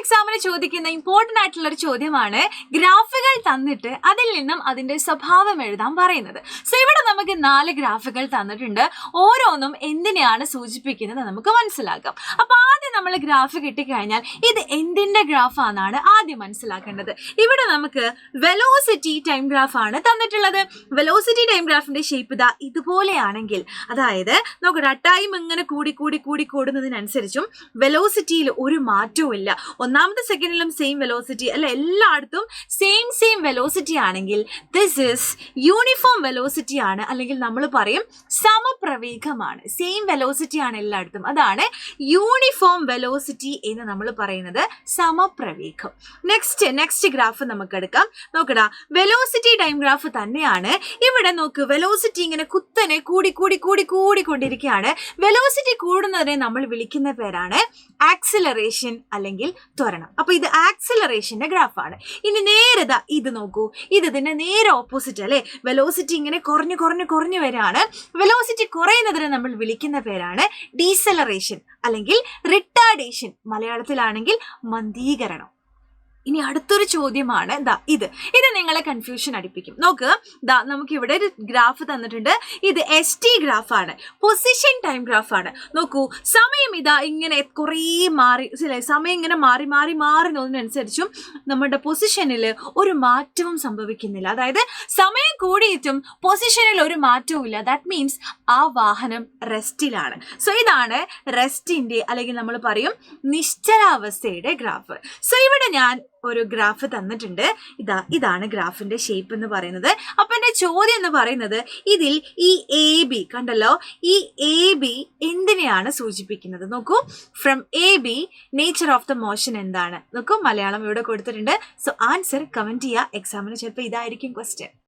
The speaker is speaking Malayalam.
എക്സാമിന് ചോദിക്കുന്ന ഇമ്പോർട്ടന്റ് ആയിട്ടുള്ള ഒരു ചോദ്യമാണ് ഗ്രാഫുകൾ തന്നിട്ട് അതിൽ നിന്നും അതിന്റെ സ്വഭാവം എഴുതാൻ പറയുന്നത്. സോ ഇവിടെ നമുക്ക് 4 ഗ്രാഫുകൾ തന്നിട്ടുണ്ട്. ഓരോന്നും എന്തിനെയാണ് സൂചിപ്പിക്കുന്നത് നമുക്ക് മനസ്സിലാക്കാം. അപ്പൊ ആദ്യം നമ്മൾ ഗ്രാഫ് കിട്ടിക്കഴിഞ്ഞാൽ ഇത് എന്തിന്റെ ഗ്രാഫ് ആണെന്നാണ് ആദ്യം മനസ്സിലാക്കേണ്ടത്. ഇവിടെ നമുക്ക് വെലോസിറ്റി ടൈം ഗ്രാഫ് ആണ് തന്നിട്ടുള്ളത്. വെലോസിറ്റി ടൈം ഗ്രാഫിന്റെ ഷേപ്പ് ഇതാ ഇതുപോലെയാണെങ്കിൽ, അതായത് നോക്കട്ടെ, ടൈം ഇങ്ങനെ കൂടി കൂടി കൂടി കൂടുന്നതിനനുസരിച്ചും വെലോസിറ്റിയിൽ ഒരു മാറ്റവും ഇല്ല. ഒന്നാമത്തെ സെക്കൻഡിലും സെയിം വെലോസിറ്റി അല്ല, എല്ലായിടത്തും സെയിം വെലോസിറ്റി ആണെങ്കിൽ ദിസ് ഇസ് യൂണിഫോം വെലോസിറ്റി ആണ്, അല്ലെങ്കിൽ നമ്മൾ പറയും സമപ്രവേഗമാണ്. സെയിം വെലോസിറ്റി ആണ് എല്ലായിടത്തും, അതാണ് യൂണിഫോം വെലോസിറ്റി എന്ന് നമ്മൾ പറയുന്നത്, സമപ്രവേഗം. നെക്സ്റ്റ് ഗ്രാഫ് നമുക്ക് എടുക്കാം. നോക്കടാ, വെലോസിറ്റി ടൈം ഗ്രാഫ് തന്നെയാണ്. ഇവിടെ നോക്ക്, വെലോസിറ്റി ഇങ്ങനെ കുത്തനെ കൂടി കൂടി കൂടി കൂടിക്കൊണ്ടിരിക്കുകയാണ്. വെലോസിറ്റി കൂടുന്നതിനെ നമ്മൾ വിളിക്കുന്ന പേരാണ് ആക്സിലറേഷൻ അല്ലെങ്കിൽ ത്വരണം. അപ്പൊ ഇത് ആക്സിലറേഷന്റെ ഗ്രാഫാണ്. ഇനി നേരതാ ഇത് നോക്കൂ, ഇതിന്റെ നേരെ ഓപ്പോസിറ്റ് അല്ലെ. വെലോസിറ്റി ഇങ്ങനെ കുറഞ്ഞു കുറഞ്ഞു കുറഞ്ഞു വരികയാണ്. വെലോസിറ്റി കുറയുന്നതിനെ നമ്മൾ വിളിക്കുന്ന പേരാണ് ഡീസലറേഷൻ അല്ലെങ്കിൽ റിട്ടാർഡേഷൻ, മലയാളത്തിലാണെങ്കിൽ മന്ദീകരണം. ഇനി അടുത്തൊരു ചോദ്യമാണ് ഇത് നിങ്ങളെ കൺഫ്യൂഷൻ അടിപ്പിക്കും. നോക്ക്, നമുക്ക് ഇവിടെ ഒരു ഗ്രാഫ് തന്നിട്ടുണ്ട്. ഇത് ST ഗ്രാഫാണ്, പൊസിഷൻ ടൈം ഗ്രാഫാണ്. നോക്കൂ, സമയം ഇങ്ങനെ കുറേ മാറി, സമയം ഇങ്ങനെ മാറി മാറി മാറി നോക്കുന്നതിനനുസരിച്ചും നമ്മുടെ പൊസിഷനിൽ ഒരു മാറ്റവും സംഭവിക്കുന്നില്ല. അതായത് സമയം കൂടിയിട്ടും പൊസിഷനിൽ ഒരു മാറ്റവും ഇല്ല. ദാറ്റ് മീൻസ് ആ വാഹനം റെസ്റ്റിലാണ്. സോ ഇതാണ് റെസ്റ്റിന്റെ അല്ലെങ്കിൽ നമ്മൾ പറയും നിശ്ചലാവസ്ഥയുടെ ഗ്രാഫ്. സോ ഇവിടെ ഞാൻ ഒരു ഗ്രാഫ് തന്നിട്ടുണ്ട്. ഇതാണ് ഗ്രാഫിന്റെ ഷേപ്പ് എന്ന് പറയുന്നത്. അപ്പൊ എന്റെ ചോദ്യം എന്ന് പറയുന്നത്, ഇതിൽ ഈ AB കണ്ടല്ലോ, ഈ AB എന്തിനെയാണ് സൂചിപ്പിക്കുന്നത്? നോക്കൂ, from AB nature of the motion എന്താണ്? നോക്കൂ, മലയാളം ഇവിടെ കൊടുത്തിട്ടുണ്ട്. സോ ആൻസർ കമന്റ് ചെയ്യുക. എക്സാമിന് ചിലപ്പോൾ ഇതായിരിക്കും ക്വസ്റ്റ്യൻ.